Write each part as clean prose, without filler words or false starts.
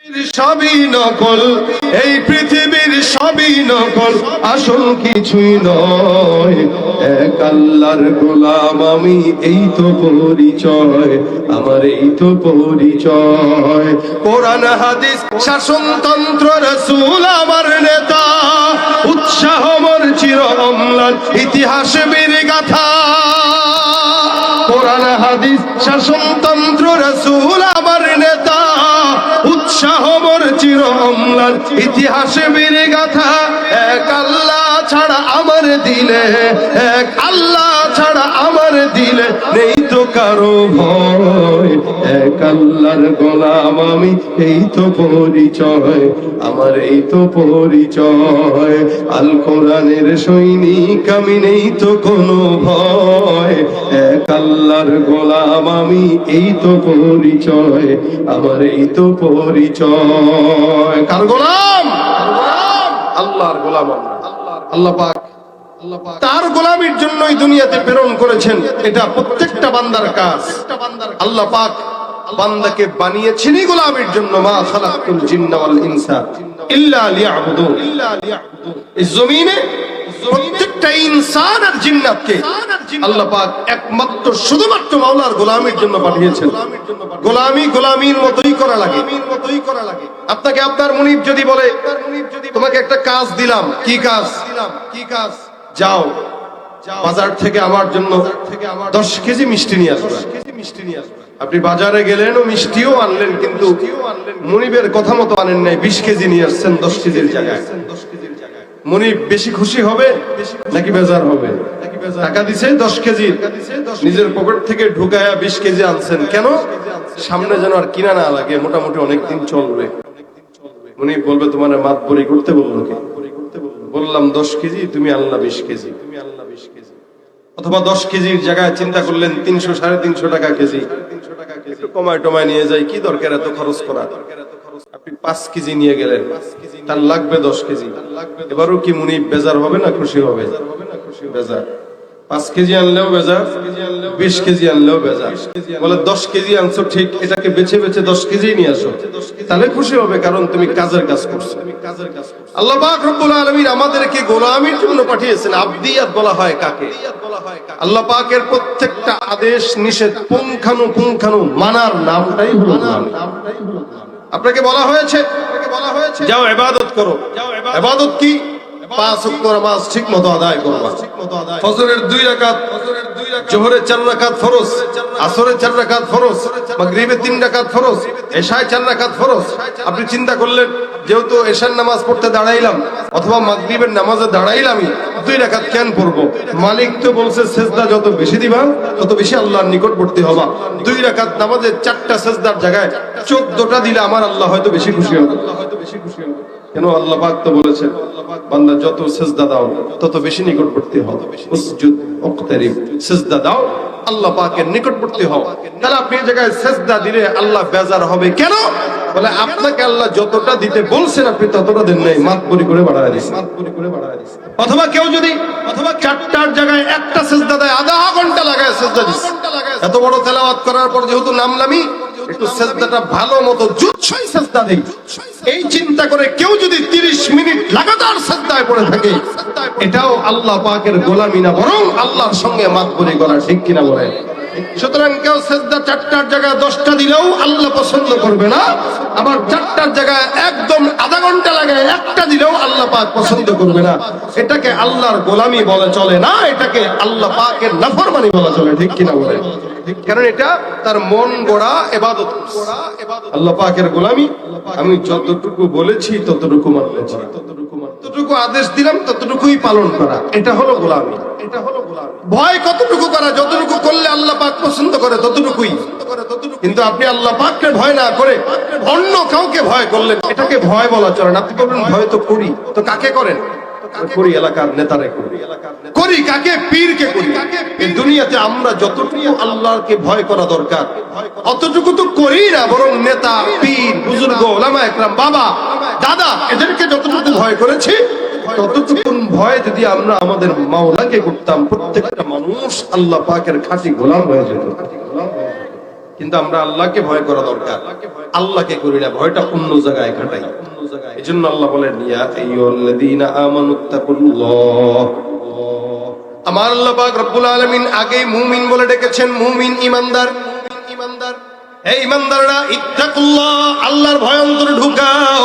সবই নকল, এই পৃথিবীর সবই নকল, আসল কিছুই নয়। এক আল্লাহর গোলাম আমি, এই তো পরিচয় আমার, এই তো পরিচয়। কোরআন হাদিস শাসনতন্ত্র রাসূল আমার নেতা, উৎসাহ মোর চির অম্লান ইতিহাস বীর গাথা। কোরআন হাদিস শাসনতন্ত্র রাসূল আমার নেতা, উৎসাহ মোর চির অম্লান ইতিহাস বীর গাথা। এক আল্লাহ ছাড়া আমার দিলে, এক আল্লাহ ছাড়া আমার দিলে নেই তো কারো ভয়। এক আল্লাহর গোলাম আমি, এই তো পরিচয় আমার, এই তো পরিচয়। আল কোরআনের সৈনিক আমি, নেই তো কোনো ভয়। এক আল্লাহর গোলাম আমি, এই তো পরিচয় আমার, এই তো পরিচয়। কার গোলাম? আল্লাহর গোলাম আমরা। আল্লাহ পাক তার গোলামির জন্যই দুনিয়াতে প্রেরণ করেছেন, এটা প্রত্যেকটা বান্দার কাজ। আল্লাহ পাক বান্দাকে বানিয়েছেনই গোলামির জন্য। মা খালাকতুল জিন্না ওয়াল ইনসা ইল্লা লিয়াবুদুন। এই জমিনে প্রত্যেকটা ইনসান আর জিন্নাতকে আল্লাহ পাক একমাত্র শুধুমাত্র মাওলার গোলামির জন্য পাঠিয়েছেন। গোলামি গোলামির মতোই করা লাগে। আপনাকে আপনার মুনিব যদি বলে, তোমাকে একটা কাজ দিলাম, কি কাজ? যাও বাজার থেকে আমার জন্য 10 কেজি মিষ্টি নিয়ে আসবে। আপনি বাজারে গেলেন ও মিষ্টিও আনলেন, কিন্তু মুনিবের কথা মতো আনেন নাই, 20 কেজি নিয়ে আসছেন 10 কেজির জায়গায়। মুনিব বেশি খুশি হবে নাকি বেজার হবে? টাকা দিছে 10 কেজি, নিজের পকেট থেকে ঢুকায়া 20 কেজি আনছেন, কেন? সামনে যেন আর কিনা না লাগে, মোটামুটি অনেকদিন চলবে। মুনিব বলবে, তোমার মাতবরি করতে বললো কে? বললাম 10 কেজি, তুমি আনলা 20 কেজি। অথবা 10 কেজির জায়গায় চিন্তা করলেন 300 350 টাকা কেজি, একটু কমায় টমায় নিয়ে যাই, কি দরকার এত খরচ করা? আপনি 5 কেজি নিয়ে গেলেন, তার লাগবে 10 কেজি। এবারও কি মুনিব বেজার হবে না খুশি হবে? বেজার। 5 কেজি আনলেও বেজার, 20 কেজি আনলেও বেজার। বলে 10 কেজি আনছো ঠিক, এটাকে বেছে বেছে 10 কেজি নিয়ে আসো, তাহলে খুশি হবে, কারণ তুমি কাজের কাজ করছো। আল্লাহ পাক রব্বুল আলামিন আমাদেরকে গোলামির জন্য পাঠিয়েছেন। আবদিয়াত বলা হয় কাকে? আল্লাহ পাকের প্রত্যেকটা আদেশ নিষেধ পুঙ্খানু মানার নামটাই হলো গোলামি। আপনাকে বলা হয়েছে যাও ইবাদত করো। ইবাদত কি? 5 ওয়াক্ত নামাজ ঠিকমতো আদায় করবা। ফজরের 2 রাকাত, জোহরের 4 রাকাত ফরজ, আসরের 4 রাকাত ফরজ, মাগরিবের 3 রাকাত ফরজ, এশায় 4 রাকাত ফরজ। আপনি চিন্তা করলেন, যেহেতু এশার নামাজ পড়তে দাঁড়াইলাম অথবা মাগরিবের নামাজে দাঁড়াইলামই, 2 রাকাত কেন পড়বো? মালিক তো বলছে সেজদা যত বেশি দিবা তত বেশি আল্লাহর নিকটবর্তী হবা। 2 রাকাত নামাজে 4টা সেজদার জায়গায় 14টা দিলে আমার আল্লাহ হয়তো বেশি খুশি হবে। কেন? আল্লাহ পাক তো বলেছেন, বান্দা যত সেজদা দাও তত বেশি নিকটবর্তী হও। উসজুদ ওয়াকতারিব, সেজদা দাও, আল্লাহ পাকের নিকটবর্তী হও। তাহলে আপনি এই জায়গায় সেজদা দিলে আল্লাহ বেজার হবে কেন? বলে আপনাকে আল্লাহ যতটা দিতে বলছেন আপনি ততটা দেন নাই, মাতবরি করে বাড়ায় দিয়েছেন। অথবা কেউ যদি 4টার জায়গায় একটা সেজদা দেয়, আধা ঘন্টা লাগায় সেজদা দিচ্ছে। এত বড় তেলাওয়াত করার পর যেহেতু নামলামই, একটু সেজদাটা ভালো মতো জুৎসই সেজদা দেই, এই চিন্তা করে কেউ যদি 30 মিনিট লাগাতার সেজদায় পড়ে থাকে, এটাও আল্লাহ পাকের গোলামি না, বরং আল্লাহর সঙ্গে মাতবরি করা, ঠিক কিনা বলেন? সুতরাং কেউ সেজদা 4টার জায়গায় 10টা দিলেও আল্লাহ পছন্দ করবে না, আবার 4টার জায়গায় একদম আধা ঘন্টা লাগায় একটা দিলেও আল্লাহ পাক পছন্দ করবে না। এটাকে আল্লাহর গোলামি বলে চলে না, এটাকে আল্লাহ পাকের নাফরমানি বলা চলে, ঠিক কিনা বলেন? কারণ এটা তার মন গড়া ইবাদত। আল্লাহ পাকের গোলামি আমি যতটুকু বলেছি ততটুকু মানলেছি, ততটুকু আদেশ দিলাম ততটুকুই পালন করা, এটা হলো গোলামি। ভয় কতটুকু করা? যতটুকু করলে আল্লাহ পাক পছন্দ করে ততটুকুই। কিন্তু আপনি আল্লাহ পাককে ভয় না করে অন্য কাউকে ভয় করলেন, এটাকে ভয় বলা চলে না। আপনি বলবেন ভয় তো করি, তো কাকে করেন? করি এলাকার নেতারে করি, কাকে? পীরকে করি। এই দুনিয়াতে আমরা যতটুকু আল্লাহকে ভয় করা দরকার অতটুকু তো করি না, বরং নেতা, পীর, বুজুর্গ, ওলামা একরাম, বাবা, দাদা, এদেরকে যতটুকু ভয় করেছি ততটুকু ভয় যদি আমরা আমাদের মাওলাকে করতাম, প্রত্যেকটা মানুষ আল্লাহ পাকের খাঁটি গোলাম হয়ে যেত। কিন্তু আমরা আল্লাহকে ভয় করা দরকার, আল্লাহকে করি না, ভয়টা অন্য জায়গায় খাটাই। এজন্য আল্লাহ বলেন ইয়া আইয়ুহাল্লাযীনা আমানুত্তাকুল্লাহ। আমার আল্লাহ পাক রব্বুল আলামিন আগেই মুমিন বলে ডেকেছেন, মুমিন ঈমানদার। এই ঈমানদাররা ইত্তাকুল্লাহ, আল্লাহর ভয় অন্তরে ঢুকাও।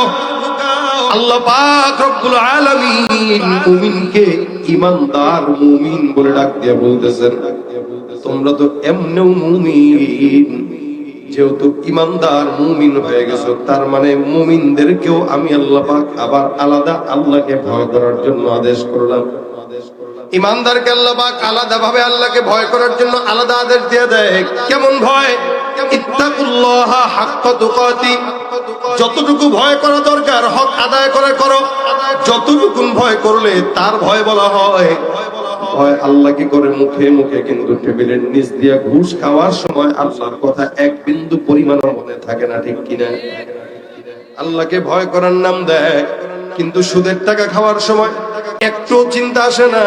আল্লাহ পাক রব্বুল আলামিন মুমিনকে ঈমানদার মুমিন বলে ডাক দিয়ে বলতেছেন তোমরা তো এমনিও মুমিন, যেহেতু ঈমানদার মুমিন হয়ে গেছো, তার মানে মুমিনদেরকেও আমি আল্লাহ পাক আবার আলাদা আল্লাহকে ভয় করার জন্য আদেশ করলাম। ঈমানদারকে আল্লাহ পাক আলাদা ভাবে আল্লাহকে ভয় করার জন্য আলাদা আদেশ দিয়ে দেয়। কেমন ভয়? ইত্তাকুল্লাহ হাক্কা তুকাতি, যতটুকু ভয় করা দরকার হক আদায় করে করো। যতটুকু ভয় করলে তার ভয় বলা হয়। ভয় আল্লাহকে করে মুখে মুখে, কিন্তু টেবিলের নিচ দিয়ে ঘুষ খাওয়ার সময় আল্লাহর কথা এক বিন্দু পরিমাণও মনে থাকে না, ঠিক কিনা? আল্লাহকে ভয় করার নাম দেয়, কিন্তু সুদের টাকা খাওয়ার সময় একটু চিন্তা আসে না।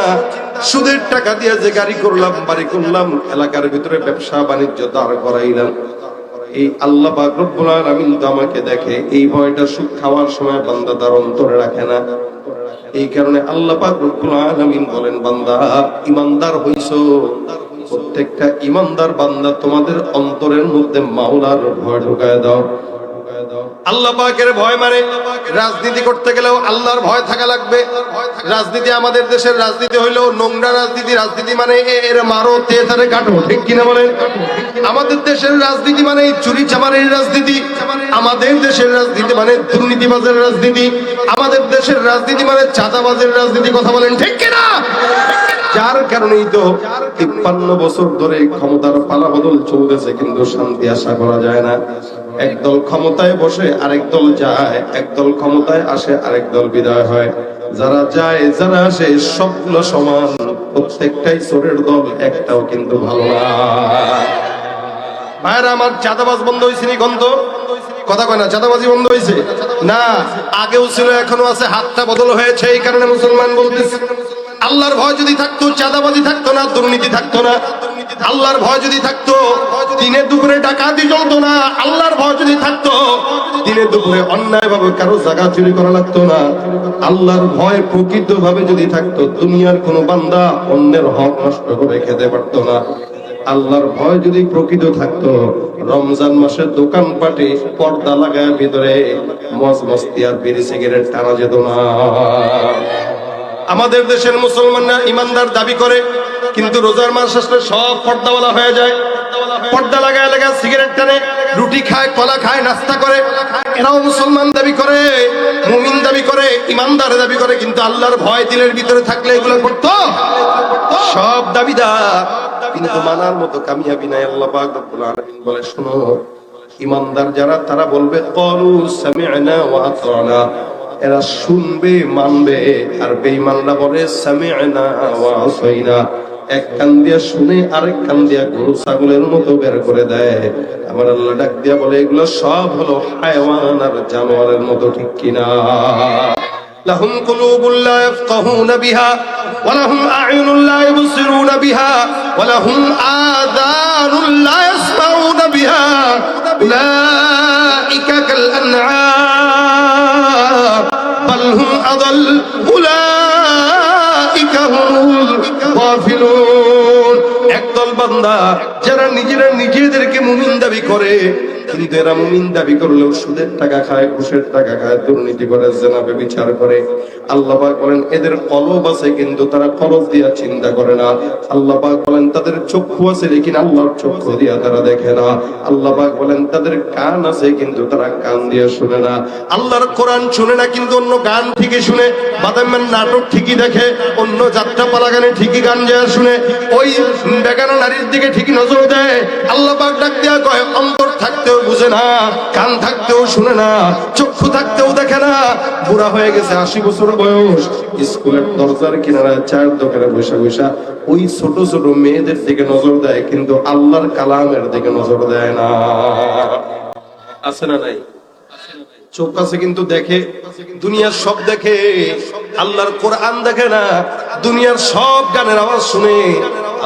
সুদের টাকা দিয়ে যে গাড়ি করলাম, বাড়ি করলাম, এলাকার ভিতরে ব্যবসা বাণিজ্য দাঁড় করাইলাম, এই আল্লাহ পাক রব্বুল আলামিন তো আমাকে দেখে। এই ভয়টা সুদ খাওয়ার সময় বান্দা তার অন্তরে রাখে না। এই কারণে আল্লাহ পাক রব্বুল আলামিন বলেন, বান্দা ঈমানদার হইছো, প্রত্যেকটা ঈমানদার বান্দা তোমাদের অন্তরের মধ্যে মাওলার ভয় ঢুকায় দাও। আল্লাহ পাকের ভয় মানে রাজনীতি করতে গেলেও আল্লাহর ভয় থাকা লাগবে। রাজনীতি, আমাদের দেশের রাজনীতি হইলো নোংরা রাজনীতি। রাজনীতি মানে এর মারো তেতারে কাটো, ঠিক কিনা বলেন? আমাদের দেশের রাজনীতি মানে চুরি চামারের রাজনীতি। আমাদের দেশের রাজনীতি মানে দুর্নীতিবাজের রাজনীতি। আমাদের দেশের রাজনীতি মানে চাঁদাবাজের রাজনীতি। কথা বলেন ঠিক কিনা? যার কারণেই তো 53 বছর ধরে ক্ষমতার পালাবদল চলতেছে, কিন্তু শান্তি আশা করা যায় না। একদল ক্ষমতায় বসে আরেক দল যায়, একদল ক্ষমতায় আসে আরেক দল বিদায় হয়। যারা যায় যারা আসে সবগুলো সমান, প্রত্যেকটাই চোরের দল, একটাও কিন্তু ভালো না। ভাইরা আমার, চাঁদাবাজ বন্ধ হয়েছে নি? গন্ধ কথা কয় না, চাঁদাবাজি বন্ধ হয়েছে না? আগেও ছিল, এখনো আছে, হাতটা বদল হয়েছে। এই কারণে মুসলমান বলতেছে আল্লাহর ভয় যদি থাকতো চাঁদাবাজি থাকতো না, দুর্নীতি থাকতো না। আল্লাহর ভয় যদি থাকতো দিনে দুপুরে ডাকাতি চলতো না। আল্লাহর ভয় যদি থাকতো দিনে দুপুরে অন্যায় ভাবে কারো জায়গা চুরি করা লাগতো না। আল্লাহর ভয় প্রকৃত ভাবে যদি থাকতো দুনিয়ার কোনো বান্দা অন্যের হক নষ্ট করে খেতে পারতো না। আল্লাহর ভয় যদি প্রকৃত থাকতো রমজান মাসের দোকানপাটে পর্দা লাগায় ভিতরে মজ মস্তি আর বিড়ি সিগারেট টানা যেত না। আমাদের দেশের মুসলমানরা ইমানদার দাবি করে, কিন্তু রোজার মাস আসলে সব পর্দাওয়ালা হয়ে যায়। পর্দা লাগায় লাগায় সিগারেট টানে, রুটি খায়, কলা খায়, নাস্তা করে। এরাও মুসলমান দাবি করে, মুমিন দাবি করে, ইমানদার দাবি করে, কিন্তু আল্লাহর ভয় দিলের ভিতরে থাকলে এগুলো করতো। সব দাবিদার, কিন্তু মানার মতো কামিয়াবি নাই। আল্লাহ পাক রব্বুল আলামিন বলে, শোনো, ইমানদার যারা তারা বলবে ক্বালু সামি'না ওয়া আতা'না, এরা শুনবে মানবে। আর বেঈমানরা বলে সামি'না ওয়া আসাইনা, এক কান দিয়া শুনে আরেক কান দিয়া গরু ছাগলের মতো বের করে দেয়। আমার আল্লাহ ডাক দিয়া বলে এগুলো সব হলো হায়াওয়ান আর জানোয়ারের মতো, ঠিক কিনা? লাহুম কুলুবুল লা ইয়াফকাহুনা বিহা ওয়া লাহুম আ'য়ুনুন লা ইবসিরুনা বিহা ওয়া লাহুম আযানুন লা ইয়াসমাউনা বিহা উলাইকা কাল আন'আম বাল হুম আদাল উলাইকা হুমুল গাফিলুন। একদল বান্দা যারা নিজেদেরকে মুমিন দাবি করে, কিন্তু এরা মুমিন দাবি করলেও সুদের টাকা খায়, ঘুষের টাকা খায়, দুর্নীতি করে, জিনা ব্যভিচার করে। আল্লাহ পাক বলেন এদের কলব আছে, কিন্তু তারা কলব দিয়া চিন্তা করে না। আল্লাহ পাক বলেন তাদের চক্ষু আছে, কিন্তু আল্লাহর চক্ষু দিয়া তারা দেখে না। আল্লাহ পাক বলেন তাদের কান আছে, কিন্তু তারা কান দিয়ে শুনে না। আল্লাহর কোরআন শুনে না, কিন্তু অন্য গান ঠিকই শুনে। বাদামের নাটক ঠিকই দেখে, অন্য যাত্রাপালা গানে ঠিকই গান যায় শুনে। ওই বেগানা নারীর দিকে ঠিকই নজর দেয়। আল্লাহ পাক ডাক দিয়া কয় অন্তর থাকতেও বুঝে না, কান থাকতেও শুনে না, চক্ষু থাকতেও দেখে না। বুড়া হয়ে গেছে, 80 বছর বয়স, স্কুলের দরজার কিনারায় চায়ের দোকানে বসে বসে ওই ছোট ছোট মেয়েদের দিকে নজর দেয়, কিন্তু আল্লাহর কালামের দিকে নজর দেয় না। আছে না নাই? চোখ আছে কিন্তু দেখে, দুনিয়ার সব দেখে, আল্লাহর কোরআন দেখে না। দুনিয়ার সব গানের আওয়াজ শুনে,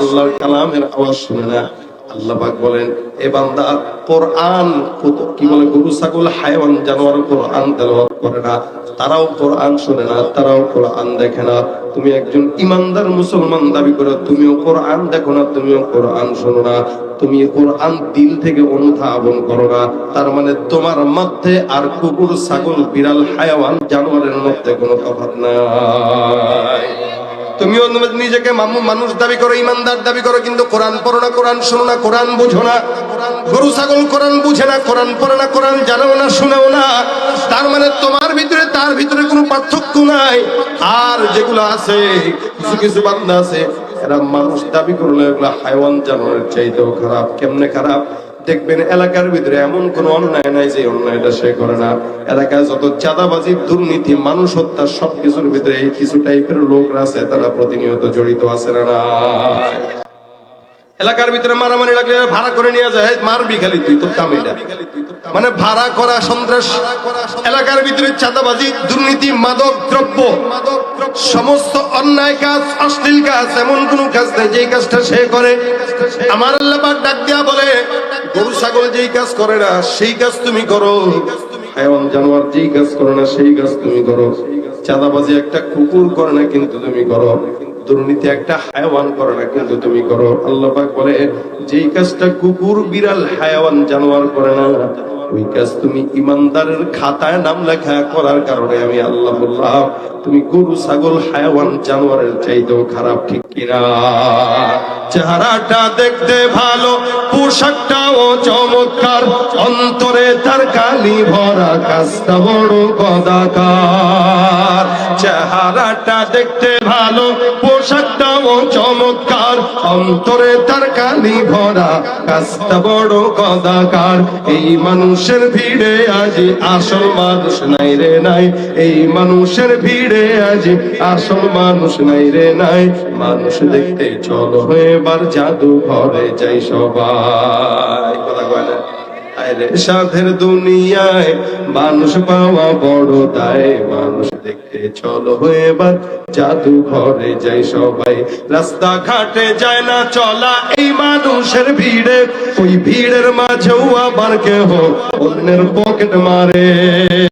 আল্লাহর কালামের আওয়াজ শুনে না। আল্লাহ পাক বলেন, এ বান্দা কোরআন কি বলে, গরু ছাগল হায়াওয়ান জানোয়ার কোরআন তেলাওয়াত করে না, তারাও কোরআন শুনে না, তারাও কোরআন দেখে না। তুমি একজন ইমানদার মুসলমান দাবি করো, তুমিও কোরআন দেখো না, তুমিও কোরআন শোনো না, তুমি কোরআন দিল থেকে অনুধাবন করো না, তার মানে তোমার মধ্যে আর কুকুর ছাগল বিড়াল হায়াওয়ান জানোয়ারের মধ্যে কোনো তফাৎ নাই। তুমিও নিজেকে মানুষ দাবি করো, ইমানদার দাবি করো, কিন্তু কোরআন পড়ো না, কোরআন শোনো না, কোরআন বুঝো না। গরু ছাগল কোরআন বুঝে না, কোরআন পড়ে না, কোরআন জানেও না, শুনেও না, তার মানে তোমার ভিতরে তার ভিতরে কোনো পার্থক্য নাই। আর যেগুলো আছে, কিছু কিছু বান্দা আছে, এরা মানুষ দাবি করলে এগুলা হায়াওয়ান জানোয়ারের চাইতেও খারাপ। কেমনে খারাপ? দেখবেন এলাকার ভিতরে এমন কোন অন্যায় নাই যে অন্যায়টা সে করে না। এলাকায় যত চাঁদাবাজি, দুর্নীতি, মানুষ হত্যা, সবকিছুর ভিতরে কিছু টাইপের লোকরা আছে, তারা প্রতিনিয়ত জড়িত আছে না। এলাকার ভিতরে মারামারি লাগলে ভাড়া করে নিয়ে যায়, মারবি খালি তুই, তোর কাম এটা, মানে ভাড়া করা সন্ত্রাস। এলাকার ভিতরে চাঁদাবাজি, দুর্নীতি, মাদক দ্রব্য, সমস্ত অন্যায় কাজ, অশ্লীল কাজ, এমন কোন কাজ নাই যেই কাজটা সে করে। আমার আল্লাহ পাক ডাক দিয়া বলে, গরু ছাগল যেই কাজ করে না সেই কাজ তুমি করো, হায়াওয়ান জানোয়ার যেই কাজ করে না সেই কাজ তুমি করো। চাঁদাবাজি একটা কুকুর করে না কিন্তু তুমি করো, দুর্নীতি একটা হায়াওয়ান করে না কিন্তু তুমি করো। আল্লাহ পাক বলে, যেই কাজটা কুকুর বিড়াল হায়াওয়ান জানোয়ার করে না, ওই কাজ তুমি ইমানদারের খাতায় নাম লেখা করার কারণে আমি আল্লাহ বললাম তুমি গরু ছাগল হায়াওয়ান জানোয়ারের চাইতেও খারাপ, ঠিক কিনা? চেহারাটা দেখতে ভালো, পোশাকটাও চমৎকার, অন্তরে তার কালি ভরা, কাজটা বড় কদাকার। চেহারাটা দেখতে ভালো, পোশাকটাও চমৎকার, অন্তরে তার কালি ভরা, কাজটা বড় কদাকার। এই মানুষের ভিড়ে আজ আসল মানুষ নাই রে নাই, এই মানুষের ভিড়ে আজ আসল মানুষ নাই রে নাই। মানুষ দেখতে চলো এবার জাদু ঘরে যাই সবাই। কথা কয় না? আরে সাধের দুনিয়ায় মানুষ পাওয়া বড় দায়, মানুষ দেখতে চলো এবার জাদু ঘরে যাই সবাই। রাস্তা ঘাটে যায় না চলা এই মানুষের ভিড়ে, ওই ভিড়ের মাঝেও আবার কেহ অন্যের পকেট মারে।